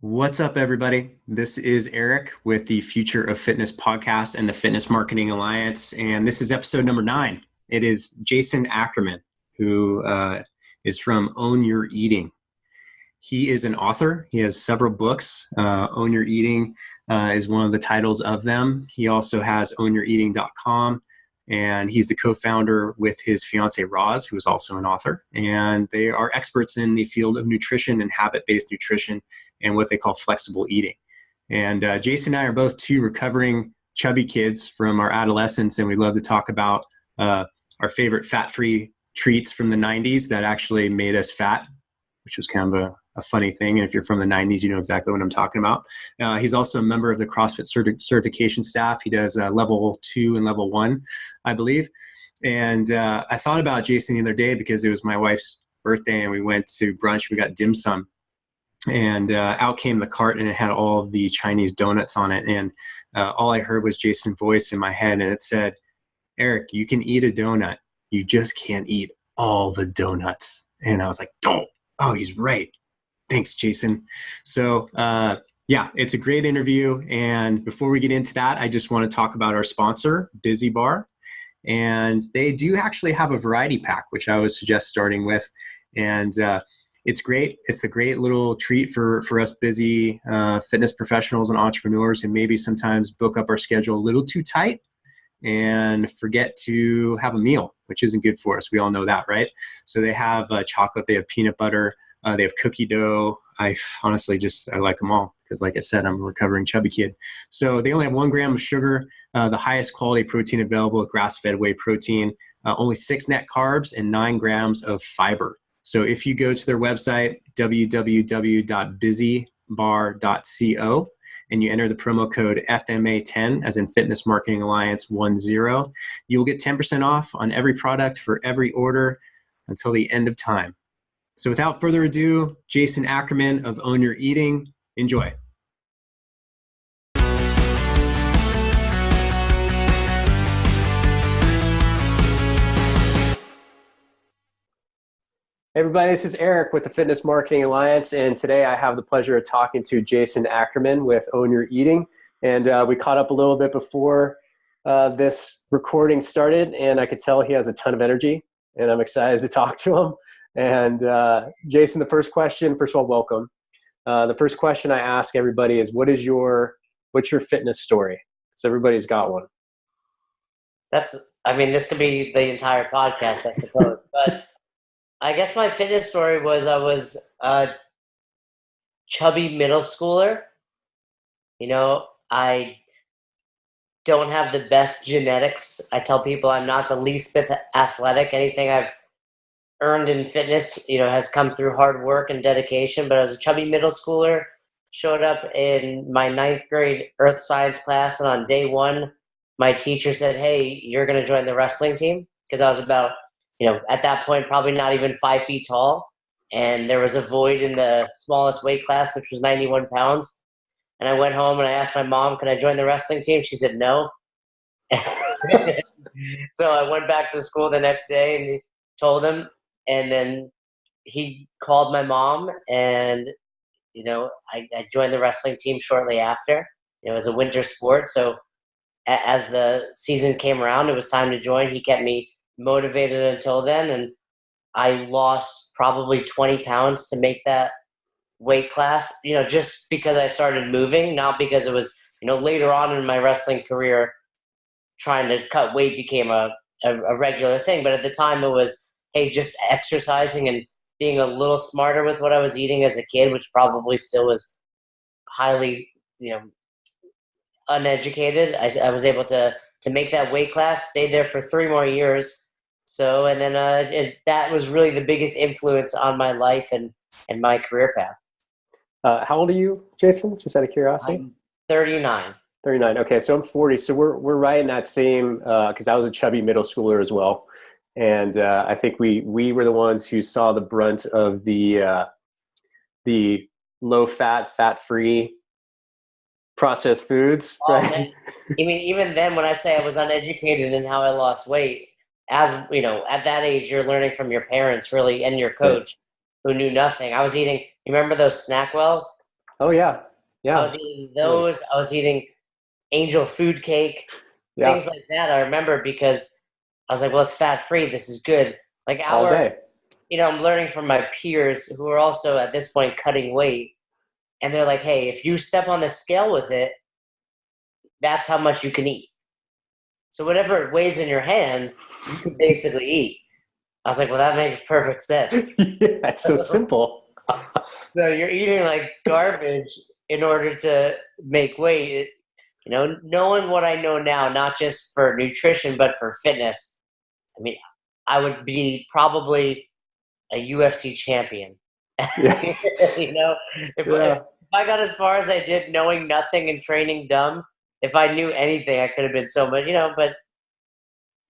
What's up, everybody? This is Eric with the Future of Fitness podcast and the Fitness Marketing Alliance. And this is episode number 9. It is Jason Ackerman, who is from Own Your Eating. He is an author. He has several books. Own Your Eating is one of the titles of them. He also has ownyoureating.com. And he's the co-founder with his fiance, Roz, who is also an author. And they are experts in the field of nutrition and habit-based nutrition and what they call flexible eating. And Jason and I are both two recovering chubby kids from our adolescence, and we love to talk about our favorite fat-free treats from the 90s that actually made us fat, which was kind of a funny thing. And if you're from the 90s, you know exactly what I'm talking about. He's also a member of the CrossFit certification staff. He does level 2 and level 1, I believe. And I thought about Jason the other day because it was my wife's birthday and we went to brunch. We got dim sum. And out came the cart and it had all of the Chinese donuts on it. And all I heard was Jason's voice in my head. And it said, Eric, you can eat a donut. You just can't eat all the donuts. And I was like, oh, he's right. Thanks, Jason. So yeah, it's a great interview. And before we get into that, I just want to talk about our sponsor, Busy Bar. And they do actually have a variety pack, which I would suggest starting with. And it's great. It's a great little treat for us busy fitness professionals and entrepreneurs who maybe sometimes book up our schedule a little too tight and forget to have a meal, which isn't good for us. We all know that, right? So they have chocolate, they have peanut butter, they have cookie dough. I honestly I like them all because, like I said, I'm a recovering chubby kid. So they only have 1 gram of sugar, the highest quality protein available with grass-fed whey protein, only 6 net carbs and 9 grams of fiber. So if you go to their website, www.busybar.co, and you enter the promo code FMA10, as in Fitness Marketing Alliance 10, you will get 10% off on every product for every order until the end of time. So without further ado, Jason Ackerman of Own Your Eating. Enjoy. Hey everybody, this is Eric with the Fitness Marketing Alliance, and today I have the pleasure of talking to Jason Ackerman with Own Your Eating. And we caught up a little bit before this recording started, and I could tell he has a ton of energy, and I'm excited to talk to him. And Jason, the first question, first of all, welcome. The first question I ask everybody is, what's your fitness story? So everybody's got one. This could be the entire podcast, I suppose. But I guess my fitness story was I was a chubby middle schooler. You know, I don't have the best genetics. I tell people I'm not the least bit athletic. Anything I've earned in fitness, has come through hard work and dedication. But I was a chubby middle schooler, showed up in my 9th grade earth science class, and on day 1, my teacher said, hey, you're going to join the wrestling team. Because I was about, at that point, probably not even 5 feet tall. And there was a void in the smallest weight class, which was 91 pounds. And I went home and I asked my mom, can I join the wrestling team? She said no. So I went back to school the next day and told him. And then he called my mom and, I joined the wrestling team shortly after. It was a winter sport. So as the season came around, it was time to join. He kept me motivated until then. And I lost probably 20 pounds to make that weight class, just because I started moving, not because it was, later on in my wrestling career, trying to cut weight became a regular thing. But at the time it was, hey, just exercising and being a little smarter with what I was eating as a kid, which probably still was highly, uneducated. I was able to make that weight class, stayed there for 3 more years. So, and then that was really the biggest influence on my life and my career path. How old are you, Jason? Just out of curiosity. I'm 39. 39. Okay, so I'm 40. So we're right in that same, because I was a chubby middle schooler as well. And I think we were the ones who saw the brunt of the low-fat, fat-free processed foods. Right? Even then, when I say I was uneducated in how I lost weight, as at that age, you're learning from your parents really and your coach who knew nothing. I was eating. You remember those snack wells? Oh yeah. I Yeah. was eating Totally. those. I was eating angel food cake, Yeah. things like that. I remember because I was like, well, it's fat free. This is good. Like All day. I'm learning from my peers who are also at this point cutting weight. And they're like, hey, if you step on the scale with it, that's how much you can eat. So whatever it weighs in your hand, you can basically eat. I was like, well, that makes perfect sense. Yeah, it's so simple. So you're eating like garbage in order to make weight. Knowing what I know now, not just for nutrition, but for fitness, I mean, I would be probably a UFC champion. Yeah. you know, if Yeah. I got as far as I did, knowing nothing and training dumb, if I knew anything, I could have been so much, but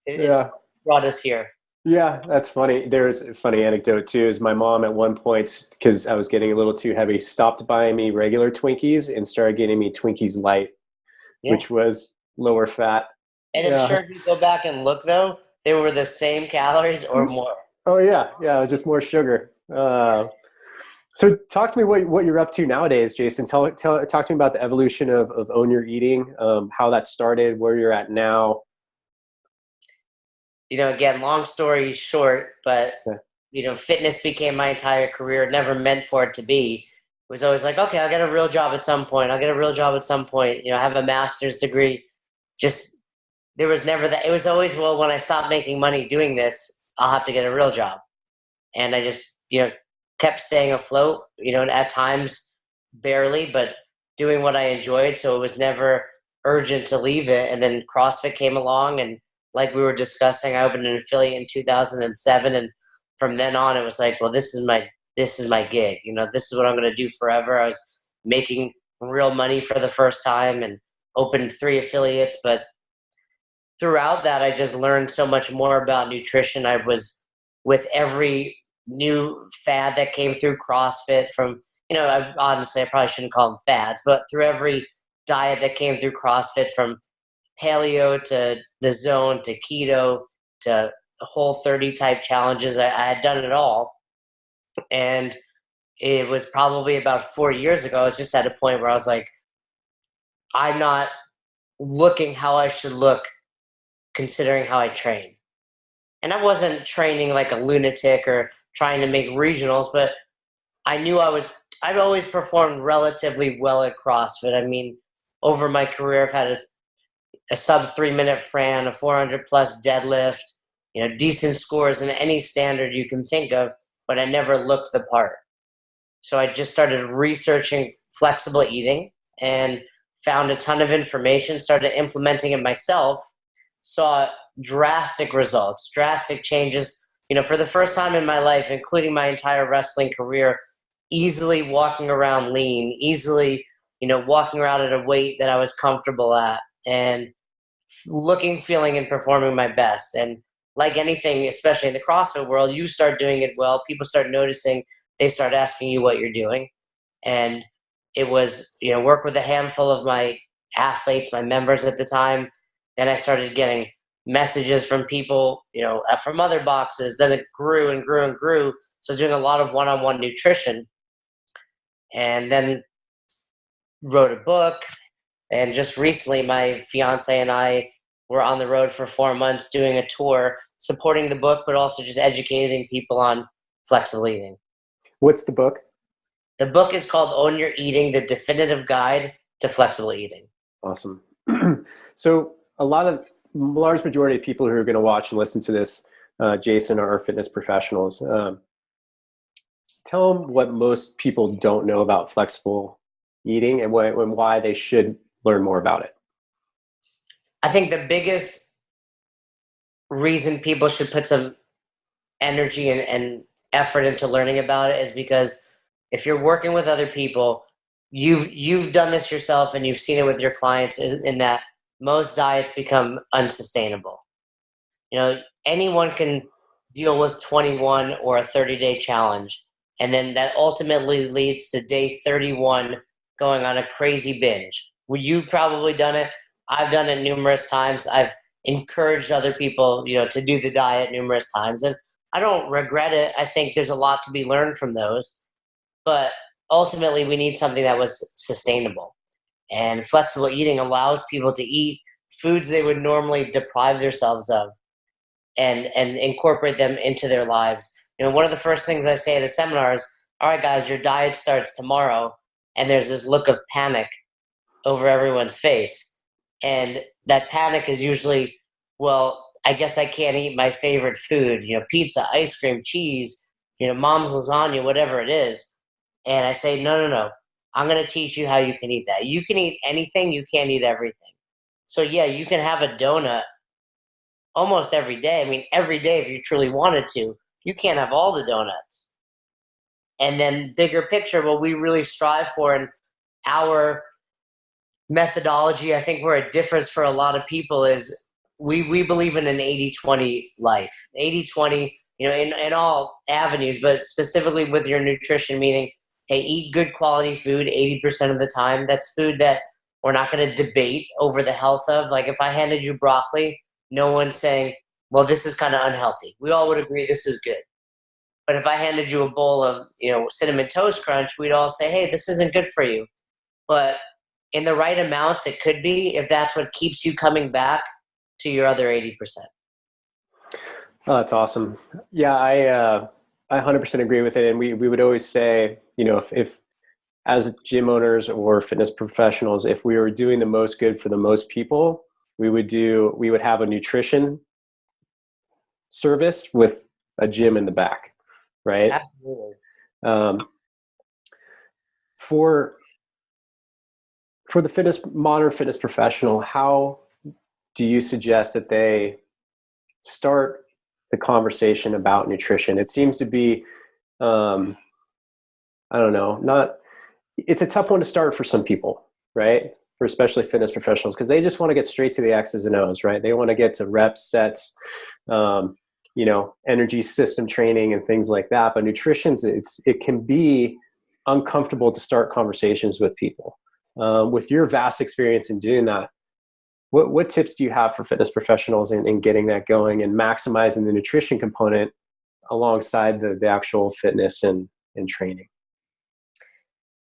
it's Yeah. brought us here. Yeah, that's funny. There's a funny anecdote too. Is my mom at one point, because I was getting a little too heavy, stopped buying me regular Twinkies and started getting me Twinkies Light, Yeah. which was lower fat. And I'm Yeah. sure if you go back and look, though, they were the same calories or more. Oh yeah, yeah, just more sugar. So talk to me what you're up to nowadays, Jason. Talk to me about the evolution of Own Your Eating, how that started, where you're at now. Again, long story short, but Yeah. fitness became my entire career. Never meant for it to be. It was always like, okay, I'll get a real job at some point. I'll get a real job at some point. I have a master's degree. Just there was never that. It was always, well, when I stop making money doing this, I'll have to get a real job. And I just kept staying afloat. At times barely, but doing what I enjoyed. So it was never urgent to leave it. And then CrossFit came along, and like we were discussing, I opened an affiliate in 2007, and from then on, it was like, well, this is my gig. This is what I'm going to do forever. I was making real money for the first time and opened 3 affiliates, but throughout that, I just learned so much more about nutrition. I was with every new fad that came through CrossFit from, honestly, I probably shouldn't call them fads, but through every diet that came through CrossFit, from paleo to the zone to keto to whole 30 type challenges. I had done it all. And it was probably about 4 years ago. I was just at a point where I was like, I'm not looking how I should look considering how I train. And I wasn't training like a lunatic or trying to make regionals, but I knew I've always performed relatively well at CrossFit. I mean, over my career, I've had a sub 3 minute Fran, a 400 plus deadlift, decent scores in any standard you can think of, but I never looked the part. So I just started researching flexible eating and found a ton of information, started implementing it myself, saw drastic results, drastic changes. For the first time in my life, including my entire wrestling career, easily walking around lean, easily, walking around at a weight that I was comfortable at, and looking, feeling, and performing my best. And like anything, especially in the CrossFit world, you start doing it well, people start noticing, they start asking you what you're doing. And it was, work with a handful of my athletes, my members at the time. Then I started getting messages from people, from other boxes. Then it grew and grew and grew. So I was doing a lot of one-on-one nutrition, and then wrote a book. And just recently, my fiance and I were on the road for 4 months doing a tour, supporting the book, but also just educating people on flexible eating. What's the book? The book is called Own Your Eating, The Definitive Guide to Flexible Eating. Awesome. So large majority of people who are going to watch and listen to this, Jason, are fitness professionals. Tell them what most people don't know about flexible eating and why they should learn more about it. I think the biggest reason people should put some energy and effort into learning about it is because if you're working with other people, you've done this yourself and you've seen it with your clients, in that most diets become unsustainable. Anyone can deal with 21 or a 30-day challenge, and then that ultimately leads to day 31 going on a crazy binge. Well, you've probably done it. I've done it numerous times. I've encouraged other people, to do the diet numerous times, and I don't regret it. I think there's a lot to be learned from those. But ultimately we need something that was sustainable. And flexible eating allows people to eat foods they would normally deprive themselves of and incorporate them into their lives. One of the first things I say at a seminar is, all right, guys, your diet starts tomorrow. And there's this look of panic over everyone's face. And that panic is usually, well, I guess I can't eat my favorite food, pizza, ice cream, cheese, mom's lasagna, whatever it is. And I say, no, no, no. I'm going to teach you how you can eat that. You can eat anything. You can't eat everything. So yeah, you can have a donut almost every day. I mean, every day if you truly wanted to. You can't have all the donuts. And then bigger picture, what we really strive for in our methodology, I think where it differs for a lot of people is we believe in an 80-20 life. 80-20, in all avenues, but specifically with your nutrition, meaning, hey, eat good quality food 80% of the time. That's food that we're not going to debate over the health of. Like if I handed you broccoli, no one's saying, well, this is kind of unhealthy. We all would agree this is good. But if I handed you a bowl of, Cinnamon Toast Crunch, we'd all say, hey, this isn't good for you. But in the right amounts, it could be, if that's what keeps you coming back to your other 80%. Oh, that's awesome. Yeah, I 100% agree with it. And we would always say, if as gym owners or fitness professionals, if we were doing the most good for the most people, we would have a nutrition service with a gym in the back, right? Absolutely. For the modern fitness professional, how do you suggest that they start the conversation about nutrition? It seems to be, I don't know, it's a tough one to start for some people, right? For especially fitness professionals, because they just want to get straight to the X's and O's, right? They want to get to reps, sets, energy system training and things like that. But nutrition, it can be uncomfortable to start conversations with people. With your vast experience in doing that, what tips do you have for fitness professionals in getting that going and maximizing the nutrition component alongside the actual fitness and training?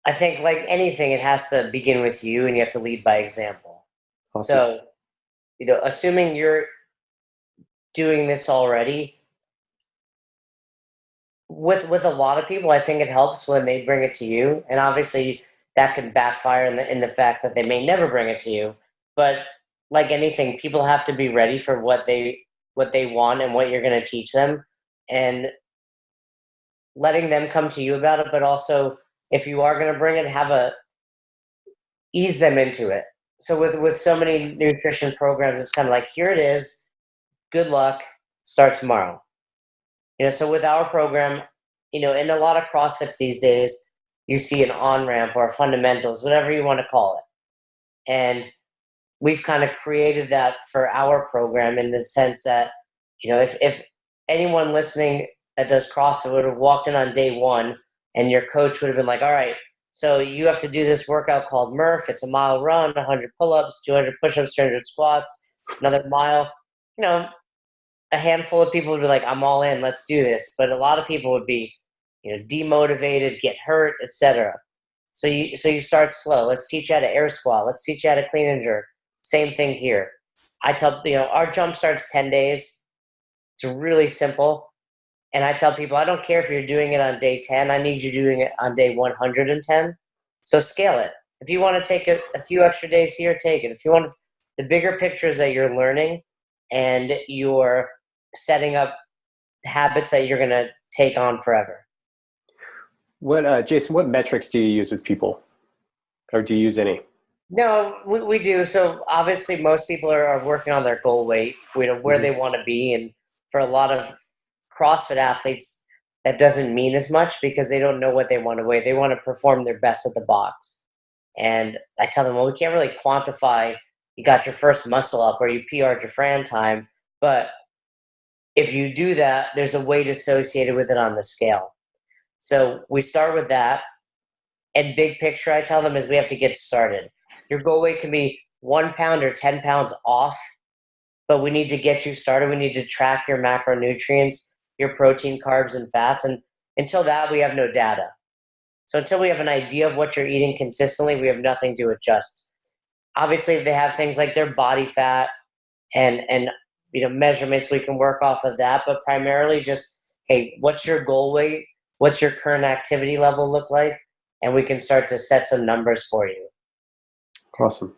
I think like anything, it has to begin with you and you have to lead by example. Awesome. So, assuming you're doing this already, with a lot of people, I think it helps when they bring it to you. And obviously that can backfire in the fact that they may never bring it to you. But like anything, people have to be ready for what they want and what you're going to teach them, and letting them come to you about it. But also, if you are going to bring it, ease them into it. So with so many nutrition programs, it's kind of like, here it is, good luck, start tomorrow. So with our program, in a lot of CrossFits these days, you see an on-ramp or fundamentals, whatever you want to call it. And we've kind of created that for our program in the sense that, if anyone listening that does CrossFit would have walked in on day one and your coach would have been like, all right, so you have to do this workout called Murph. It's a mile run, 100 pull-ups, 200 push-ups, 300 squats, another mile. A handful of people would be like, I'm all in, let's do this. But a lot of people would be, demotivated, get hurt, etc. So you start slow. Let's teach you how to air squat. Let's teach you how to clean and jerk. Same thing here. I tell, our jump starts 10 days. It's really simple. And I tell people, I don't care if you're doing it on day 10. I need you doing it on day 110. So scale it. If you want to take a few extra days here, take it. If you want, the bigger picture is that you're learning and you're setting up habits that you're going to take on forever. Jason, what metrics do you use with people, or do you use any? No, we do. So obviously most people are working on their goal weight, where they want to be. And for a lot of CrossFit athletes, that doesn't mean as much because they don't know what they want to weigh. They want to perform their best at the box. And I tell them, well, we can't really quantify you got your first muscle up or you PR'd your Fran time. But if you do that, there's a weight associated with it on the scale. So we start with that. And big picture, I tell them, is we have to get started. Your goal weight can be 1 pound or 10 pounds off, but we need to get you started. We need to track your macronutrients, your protein, carbs, and fats. And until that, we have no data. So until we have an idea of what you're eating consistently, we have nothing to adjust. Obviously, they have things like their body fat and measurements, we can work off of that, but primarily just, hey, what's your goal weight? What's your current activity level look like? And we can start to set some numbers for you. Awesome.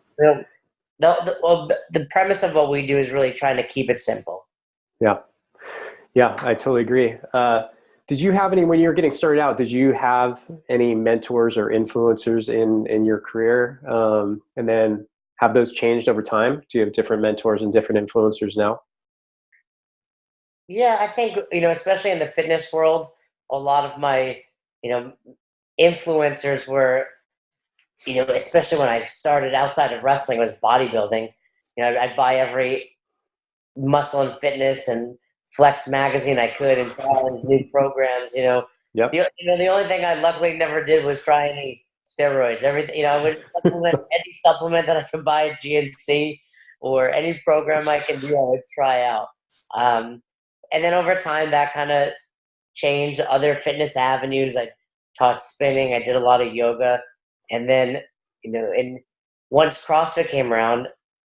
The premise of what we do is really trying to keep it simple. Yeah, I totally agree. Did you have any, when you were getting started out, did you have any mentors or influencers in your career? And then have those changed over time? Do you have different mentors and different influencers now? Yeah, I think, especially in the fitness world, a lot of my, influencers were, especially when I started outside of wrestling, was bodybuilding. I'd buy every Muscle and Fitness and Flex magazine I could and try all these new programs. Yep. The only thing I luckily never did was try any steroids. Everything, I would supplement any supplement that I could buy at GNC or any program I could do, I would try out. And then over time, that kind of changed other fitness avenues. I taught spinning. I did a lot of yoga. And then, and once CrossFit came around,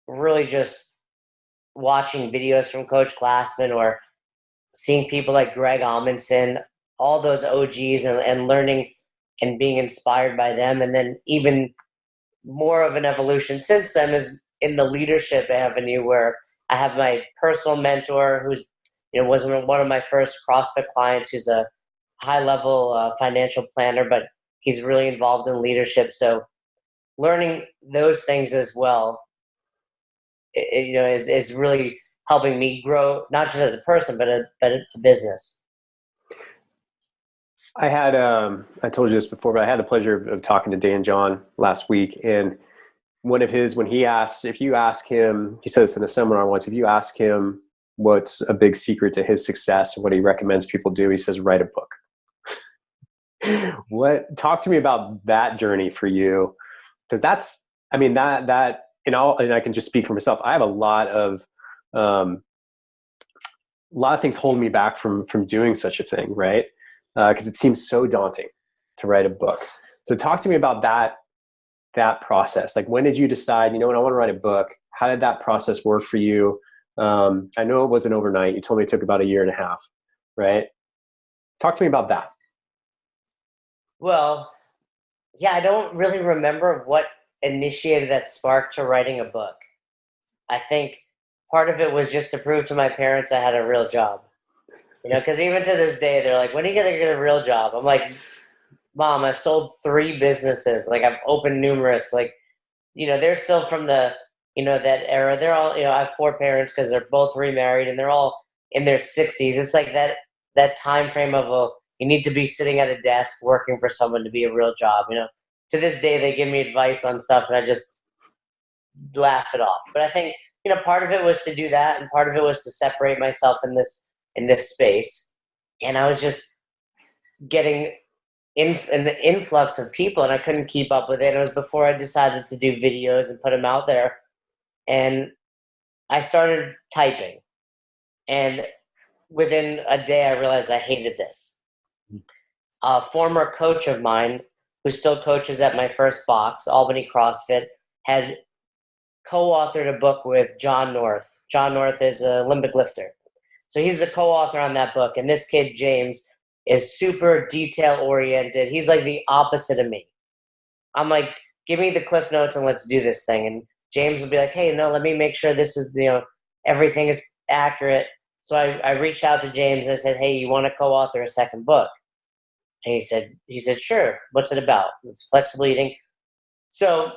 really just watching videos from Coach Glassman or seeing people like Greg Amundsen, all those OGs, and learning and being inspired by them. And then even more of an evolution since then is in the leadership avenue, where I have my personal mentor who's was one of my first CrossFit clients, who's a high-level financial planner, but he's really involved in leadership. So learning those things as well, is really helping me grow, not just as a person, but a business. I had, I told you this before, but I had the pleasure of talking to Dan John last week. And one of his, when he asked, if you ask him, he said this in a seminar once, if you ask him what's a big secret to his success and what he recommends people do, he says, write a book. Talk to me about that journey for you. Because that's, and I can just speak for myself. I have a lot of things holding me back from doing such a thing. Right. Because it seems so daunting to write a book. So talk to me about that process. Like, when did you decide, I want to write a book? How did that process work for you? I know it wasn't overnight. You told me it took about 1.5 years, right? Talk to me about that. Well, yeah, I don't really remember what initiated that spark to writing a book. I think part of it was just to prove to my parents I had a real job. Because even to this day, they're like, when are you going to get a real job? I'm like, Mom, I've sold 3 businesses. Like, I've opened numerous. Like, they're still from the, that era. They're all, I have 4 parents because they're both remarried and they're all in their 60s. It's like that time frame of you need to be sitting at a desk working for someone to be a real job. To this day, they give me advice on stuff and I just laugh it off. But I think, part of it was to do that, and part of it was to separate myself in this space. And I was just getting in the influx of people, and I couldn't keep up with it. It was before I decided to do videos and put them out there. And I started typing. And within a day, I realized I hated this. A former coach of mine, who still coaches at my first box, Albany CrossFit, had co-authored a book with John North. John North is an Olympic lifter. So he's the co-author on that book. And this kid, James, is super detail-oriented. He's like the opposite of me. I'm like, give me the Cliff Notes and let's do this thing. And James will be like, hey, no, let me make sure this is, everything is accurate. So I reached out to James and I said, hey, you want to co-author a second book? And he said, sure. What's it about? It's flexible eating. So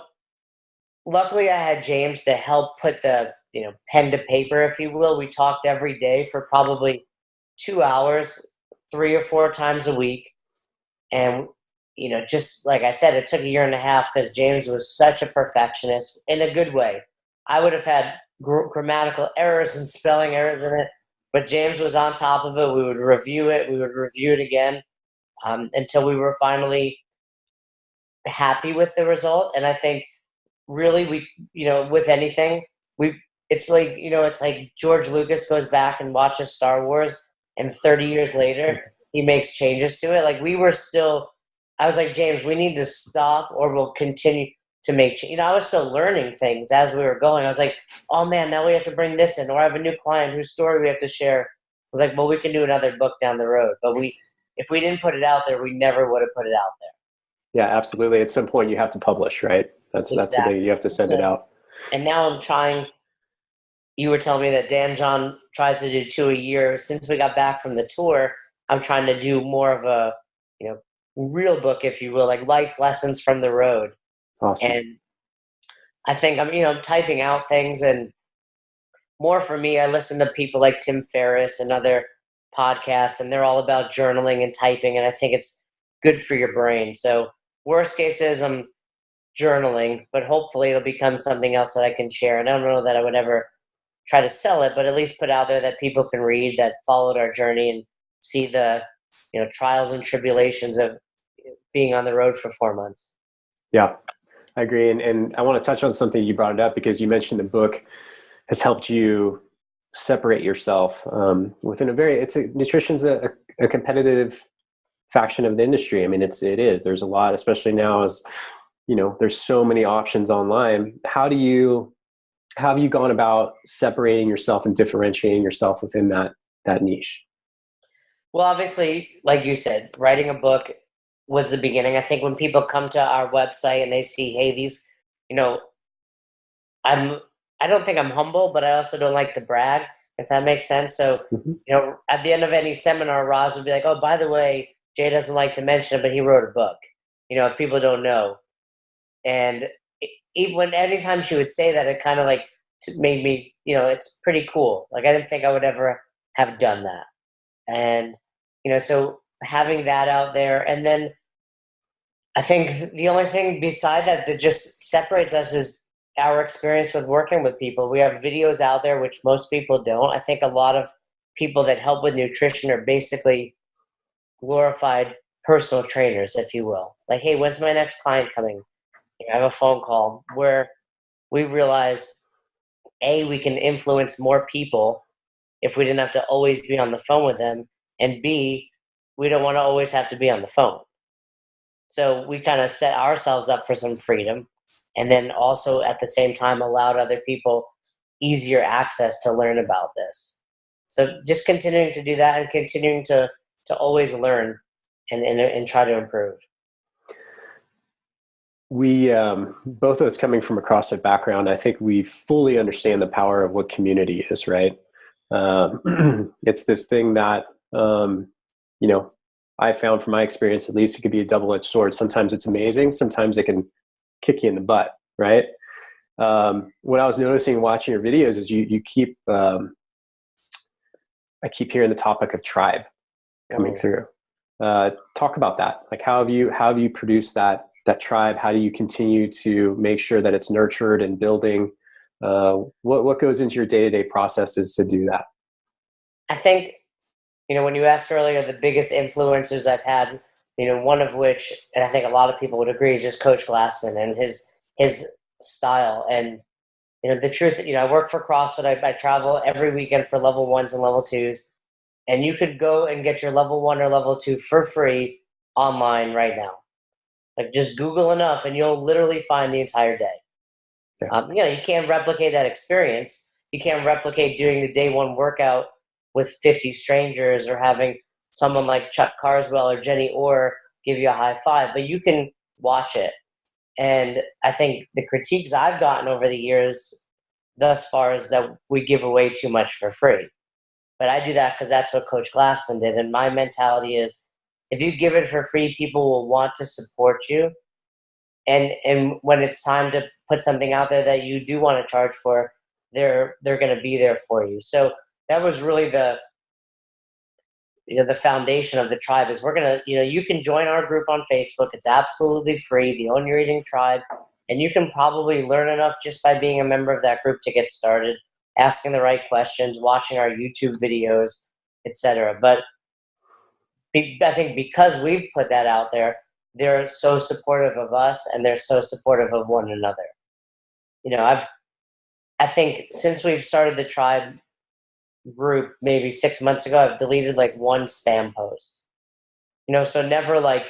luckily I had James to help put the, pen to paper, if you will. We talked every day for probably 2 hours, 3 or 4 times a week. And, just like I said, it took 1.5 years because James was such a perfectionist in a good way. I would have had grammatical errors and spelling errors in it, but James was on top of it. We would review it. We would review it again until we were finally happy with the result. And I think really we, with anything, it's like, it's like George Lucas goes back and watches Star Wars and 30 years later, he makes changes to it. Like, we were still I was like, James, we need to stop or we'll continue to make change. I was still learning things as we were going. I was like, oh man, now we have to bring this in, or I have a new client whose story we have to share. I was like, well, we can do another book down the road, but if we didn't put it out there, we never would have put it out Yeah, absolutely. At some point you have to publish, right? That's there. the thing. You have to send it Exactly. out. And now I'm trying. You were telling me that Dan John tries to do 2 a year. Since we got back from the tour, I'm trying to do more of a, real book, if you will, like life lessons from the road. Awesome. And I think I'm typing out things, and more for me, I listen to people like Tim Ferriss and other podcasts, and they're all about journaling and typing, and I think it's good for your brain. So worst case is I'm journaling, but hopefully it'll become something else that I can share. And I don't know that I would ever try to sell it, but at least put out there that people can read, that followed our journey and see the trials and tribulations of being on the road for 4 months. Yeah, I agree. And I want to touch on something you brought it up because you mentioned the book has helped you separate yourself within nutrition's a competitive faction of the industry. I mean, it is, there's a lot, especially now as, there's so many options online. How have you gone about separating yourself and differentiating yourself within that niche? Well, obviously, like you said, writing a book was the beginning. I think when people come to our website and they see, hey, these, I don't think I'm humble, but I also don't like to brag, if that makes sense. So, at the end of any seminar, Roz would be like, oh, by the way, Jay doesn't like to mention it, but he wrote a book. If people don't know. And even anytime she would say that, it kind of like made me, it's pretty cool. Like I didn't think I would ever have done that. And, so having that out there. And then I think the only thing beside that just separates us is our experience with working with people. We have videos out there, which most people don't. I think a lot of people that help with nutrition are basically glorified personal trainers, if you will. Like, hey, when's my next client coming? I have a phone call where we realized, A, we can influence more people if we didn't have to always be on the phone with them, and B, we don't want to always have to be on the phone. So we kind of set ourselves up for some freedom, and then also at the same time allowed other people easier access to learn about this. So just continuing to do that and continuing to always learn and try to improve. We both of us coming from a CrossFit background, I think we fully understand the power of what community is, right? It's this thing that, I found from my experience, at least, it could be a double-edged sword. Sometimes it's amazing. Sometimes it can kick you in the butt, right? What I was noticing watching your videos is you keep, I keep hearing the topic of tribe coming through. Talk about that. Like, how have you produced that tribe? How do you continue to make sure that it's nurtured and building? What goes into your day-to-day processes to do that? I think, when you asked earlier, the biggest influencers I've had, one of which, and I think a lot of people would agree, is just Coach Glassman and his style. And, the truth, I work for CrossFit. I travel every weekend for level 1s and level 2s. And you could go and get your level 1 or level 2 for free online right now. Like, just Google enough and you'll literally find the entire day. Yeah. You can't replicate that experience. You can't replicate doing the day one workout with 50 strangers or having someone like Chuck Carswell or Jenny Orr give you a high five, but you can watch it. And I think the critiques I've gotten over the years thus far is that we give away too much for free. But I do that because that's what Coach Glassman did. And my mentality is, if you give it for free, people will want to support you. And when it's time to put something out there that you do want to charge for, they're going to be there for you. So that was really the foundation of the tribe. Is we're going to, you can join our group on Facebook. It's absolutely free, the Own Your Eating Tribe. And you can probably learn enough just by being a member of that group to get started, asking the right questions, watching our YouTube videos, etc. But I think because we've put that out there, they're so supportive of us and they're so supportive of one another. I think since we've started the tribe group maybe 6 months ago, I've deleted like one spam post. So never like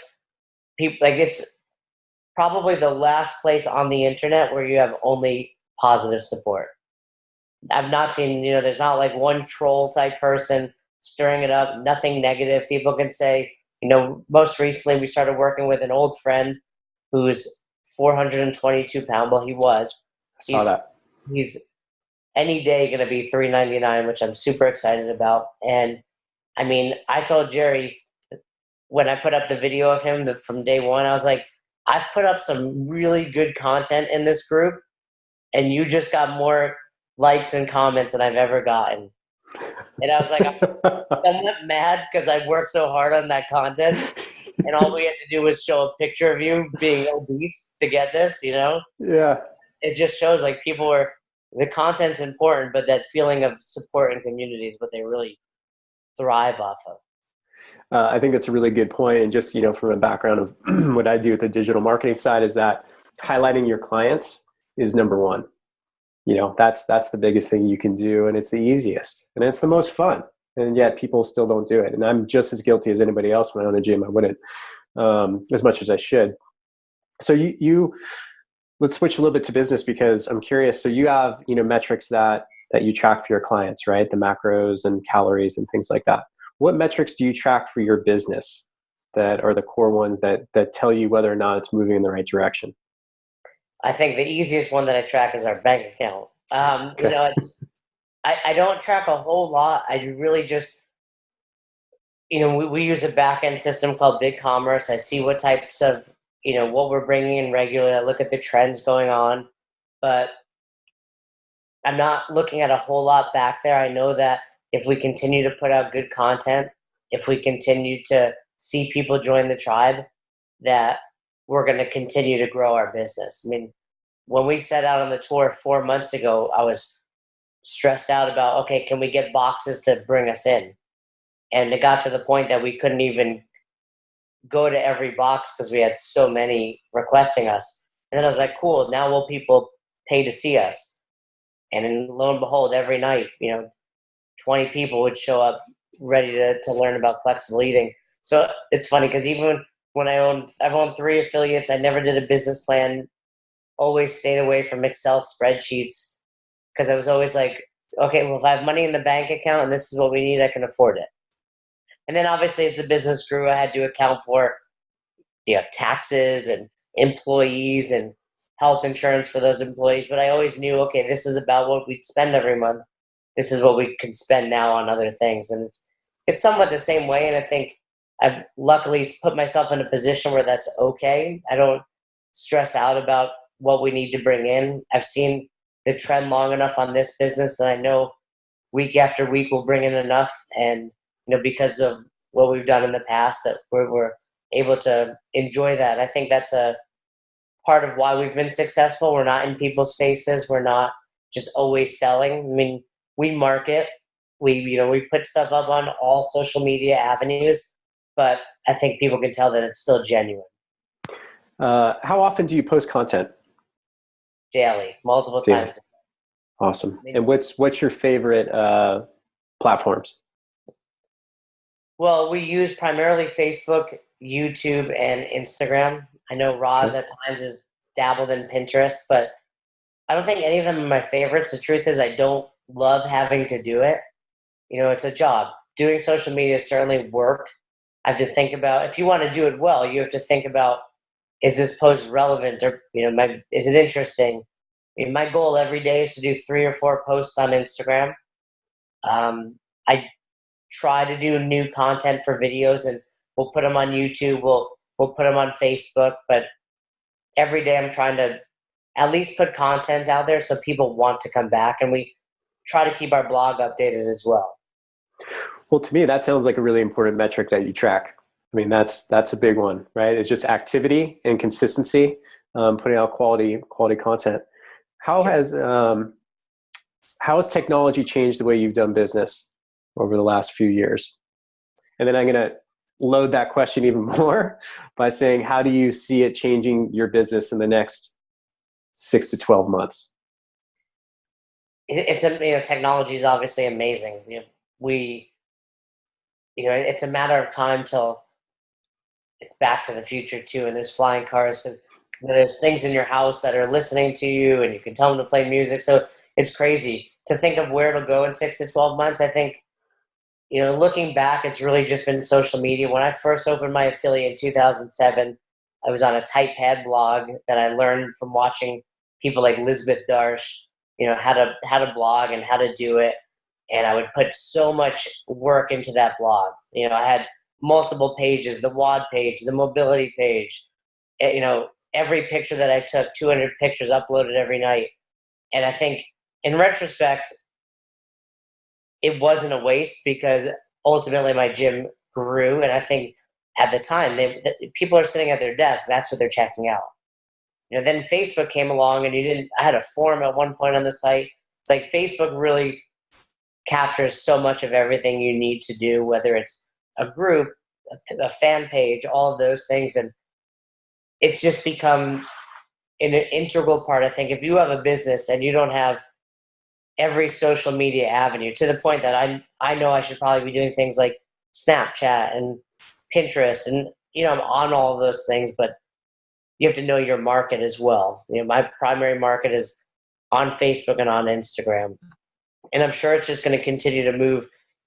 people like it's probably the last place on the internet where you have only positive support. I've not seen, there's not like one troll type person stirring it up, nothing negative. People can say, most recently we started working with an old friend who's 422 pounds. Well, he was. I saw He's that. he's any day going to be 399, which I'm super excited about. And I mean, I told Jerry when I put up the video of him from day one, I was like, I've put up some really good content in this group, and you just got more likes and comments than I've ever gotten. And I was like, I'm somewhat mad because I worked so hard on that content, and all we had to do was show a picture of you being obese to get this, Yeah. It just shows like the content's important, but that feeling of support and community is what they really thrive off of. I think that's a really good point. And just, from a background of what I do with the digital marketing side is that highlighting your clients is number one. That's the biggest thing you can do. And it's the easiest and it's the most fun. And yet people still don't do it. And I'm just as guilty as anybody else when I own a gym. I wouldn't, as much as I should. So let's switch a little bit to business because I'm curious. So you have, metrics that you track for your clients, right? The macros and calories and things like that. What metrics do you track for your business that are the core ones that tell you whether or not it's moving in the right direction? I think the easiest one that I track is our bank account. Okay. I don't track a whole lot. I really just, we use a back end system called BigCommerce. I see what types of, what we're bringing in regularly. I look at the trends going on, but I'm not looking at a whole lot back there. I know that if we continue to put out good content, if we continue to see people join the tribe, that we're going to continue to grow our business. I mean, when we set out on the tour 4 months ago, I was stressed out about, okay, can we get boxes to bring us in? And it got to the point that we couldn't even go to every box because we had so many requesting us. And then I was like, cool, now will people pay to see us? And then lo and behold, every night, 20 people would show up ready to learn about flexible eating. So it's funny because even when I've owned 3 affiliates, I never did a business plan, always stayed away from Excel spreadsheets because I was always like, okay, well, if I have money in the bank account and this is what we need, I can afford it. And then obviously as the business grew, I had to account for taxes and employees and health insurance for those employees. But I always knew, okay, this is about what we'd spend every month. This is what we can spend now on other things. And it's somewhat the same way. And I think I've luckily put myself in a position where that's okay. I don't stress out about what we need to bring in. I've seen the trend long enough on this business that I know week after week we'll bring in enough. And, because of what we've done in the past, that we're able to enjoy that. I think that's a part of why we've been successful. We're not in people's faces. We're not just always selling. I mean, we market, we put stuff up on all social media avenues, but I think people can tell that it's still genuine. How often do you post content? Daily, multiple Daily. times. Awesome. And what's your favorite platforms? Well, we use primarily Facebook, YouTube, and Instagram. I know Roz at times has dabbled in Pinterest, but I don't think any of them are my favorites. The truth is I don't love having to do it. It's a job. Doing social media is certainly work. I have to think about, if you want to do it well, you have to think about, is this post relevant or, is it interesting? I mean, my goal every day is to do 3 or 4 posts on Instagram. I try to do new content for videos and we'll put them on YouTube. We'll put them on Facebook, but every day I'm trying to at least put content out there so people want to come back, and we try to keep our blog updated as well. Well, to me, that sounds like a really important metric that you track. I mean, that's a big one, right? It's just activity and consistency, putting out quality content. How has technology changed the way you've done business over the last few years? And then I'm going to load that question even more by saying, how do you see it changing your business in the next 6 to 12 months? Technology is obviously amazing. It's a matter of time till it's Back to the Future too, and there's flying cars because there's things in your house that are listening to you, and you can tell them to play music. So it's crazy to think of where it'll go in 6 to 12 months. I think, looking back, it's really just been social media. When I first opened my affiliate in 2007, I was on a typepad blog that I learned from watching people like Lisbeth Darsh, how to blog and how to do it. And I would put so much work into that blog. I had multiple pages, the WOD page, the mobility page, every picture that I took, 200 pictures uploaded every night. And I think in retrospect, it wasn't a waste because ultimately my gym grew. And I think at the time, people are sitting at their desk. That's what they're checking out. Then Facebook came along, and I had a forum at one point on the site. It's like Facebook really captures so much of everything you need to do, whether it's a group, a fan page, all of those things. And it's just become an integral part. I think if you have a business and you don't have every social media avenue, to the point that I know I should probably be doing things like Snapchat and Pinterest, and I'm on all of those things, but you have to know your market as well. My primary market is on Facebook and on Instagram, and I'm sure it's just going to continue to move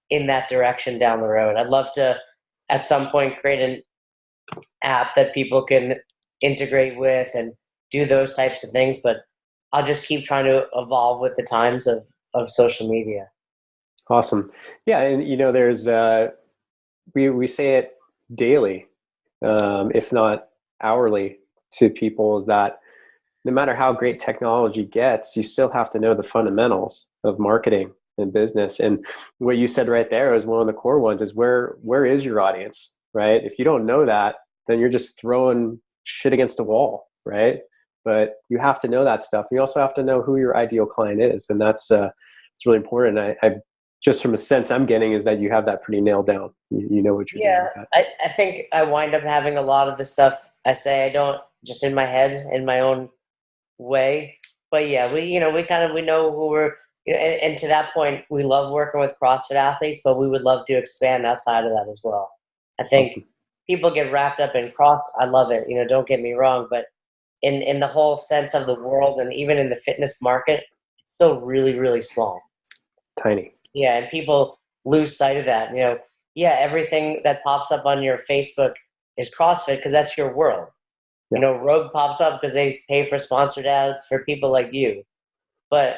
in that direction down the road. I'd love to at some point create an app that people can integrate with and do those types of things, but I'll just keep trying to evolve with the times of social media. Awesome. Yeah. And, there's, we say it daily, if not hourly, to people, is that no matter how great technology gets, you still have to know the fundamentals of marketing and business. And what you said right there is one of the core ones, is where is your audience, right? If you don't know that, then you're just throwing shit against the wall, right? But you have to know that stuff. You also have to know who your ideal client is. And that's it's really important. I just from a sense I'm getting is that you have that pretty nailed down. You know what you're doing. Yeah, I think I wind up having a lot of the stuff I say I don't, just in my head, in my own way. But yeah, we know who we're, and to that point, we love working with CrossFit athletes, but we would love to expand outside of that as well. I think Awesome. People get wrapped up in cross. I love it. Don't get me wrong, but in the whole sense of the world, and even in the fitness market, it's still really, really small. Tiny. Yeah, and people lose sight of that. Yeah, everything that pops up on your Facebook is CrossFit because that's your world. Yeah. Rogue pops up because they pay for sponsored ads for people like you. But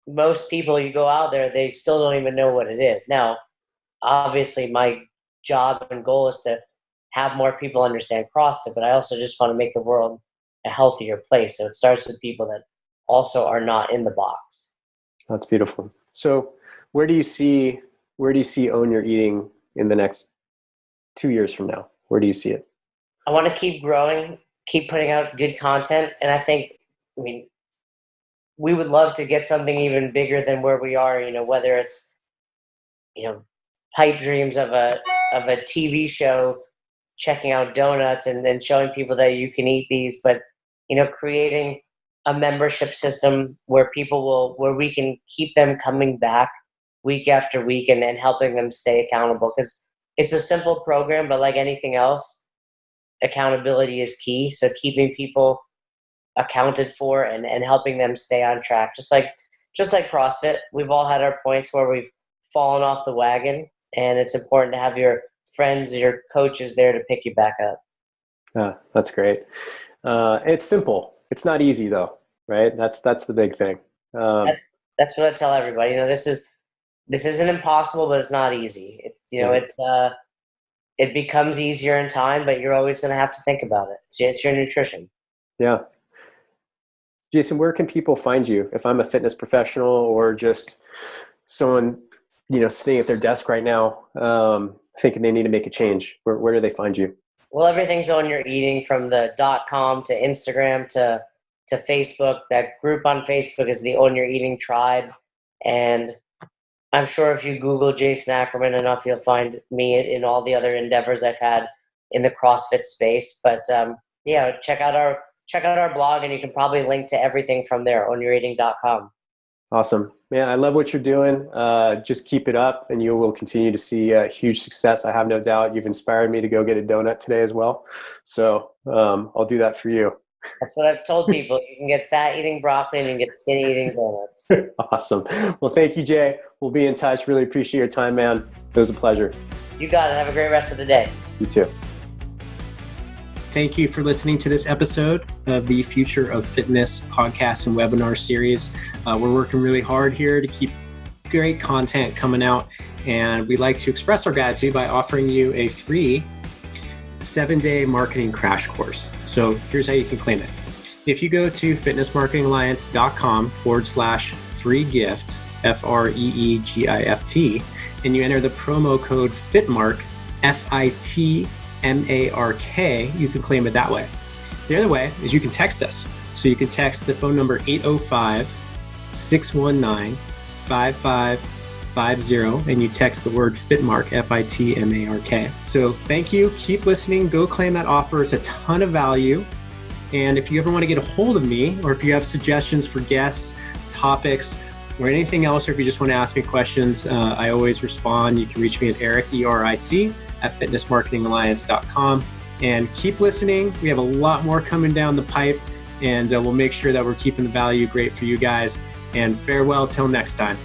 most people, you go out there, they still don't even know what it is. Now, obviously, my job and goal is to have more people understand CrossFit, but I also just want to make the world a healthier place. So it starts with people that also are not in the box. That's beautiful. So where do you see Own Your Eating in the next 2 years from now? Where do you see it? I want to keep growing, keep putting out good content. And I think, we would love to get something even bigger than where we are, whether it's, pipe dreams of a TV show, checking out donuts and then showing people that you can eat these, but, creating a membership system where we can keep them coming back week after week and helping them stay accountable. Because it's a simple program, but like anything else, accountability is key. So keeping people accounted for and helping them stay on track. Just like CrossFit, we've all had our points where we've fallen off the wagon, and it's important to have your friends, your coaches there to pick you back up. That's great. It's simple. It's not easy though, right? That's the big thing. That's what I tell everybody. This isn't impossible, but it's not easy. It becomes easier in time, but you're always going to have to think about it. It's your nutrition. Yeah. Jason, where can people find you? If I'm a fitness professional or just someone, sitting at their desk right now, thinking they need to make a change, where do they find you? Well, everything's On Your Eating, from the .com to Instagram to Facebook. That group on Facebook is the On Your Eating Tribe. And I'm sure if you Google Jason Ackerman enough, you'll find me in all the other endeavors I've had in the CrossFit space. But check out our blog, and you can probably link to everything from there, ownyoureating.com. Awesome. Man, I love what you're doing. Just keep it up and you will continue to see huge success. I have no doubt. You've inspired me to go get a donut today as well. So I'll do that for you. That's what I've told people. You can get fat eating broccoli and you can get skinny eating donuts. Awesome. Well, thank you, Jay. We'll be in touch. Really appreciate your time, man. It was a pleasure. You got it. Have a great rest of the day. You too. Thank you for listening to this episode of the Future of Fitness podcast and webinar series. We're working really hard here to keep great content coming out, and we'd like to express our gratitude by offering you a free 7-day marketing crash course. So here's how you can claim it. If you go to fitnessmarketingalliance.com/free gift, FREEGIFT, and you enter the promo code FITMARK, FITMARK, you can claim it that way. The other way is you can text us. So you can text the phone number 805-619-5550, and you text the word FITMARK, FITMARK. So thank you. Keep listening. Go claim that offer. It's a ton of value. And if you ever want to get a hold of me, or if you have suggestions for guests, topics, or anything else, or if you just want to ask me questions, I always respond. You can reach me at Eric, ERIC, at fitnessmarketingalliance.com. And keep listening. We have a lot more coming down the pipe, and we'll make sure that we're keeping the value great for you guys. And farewell till next time.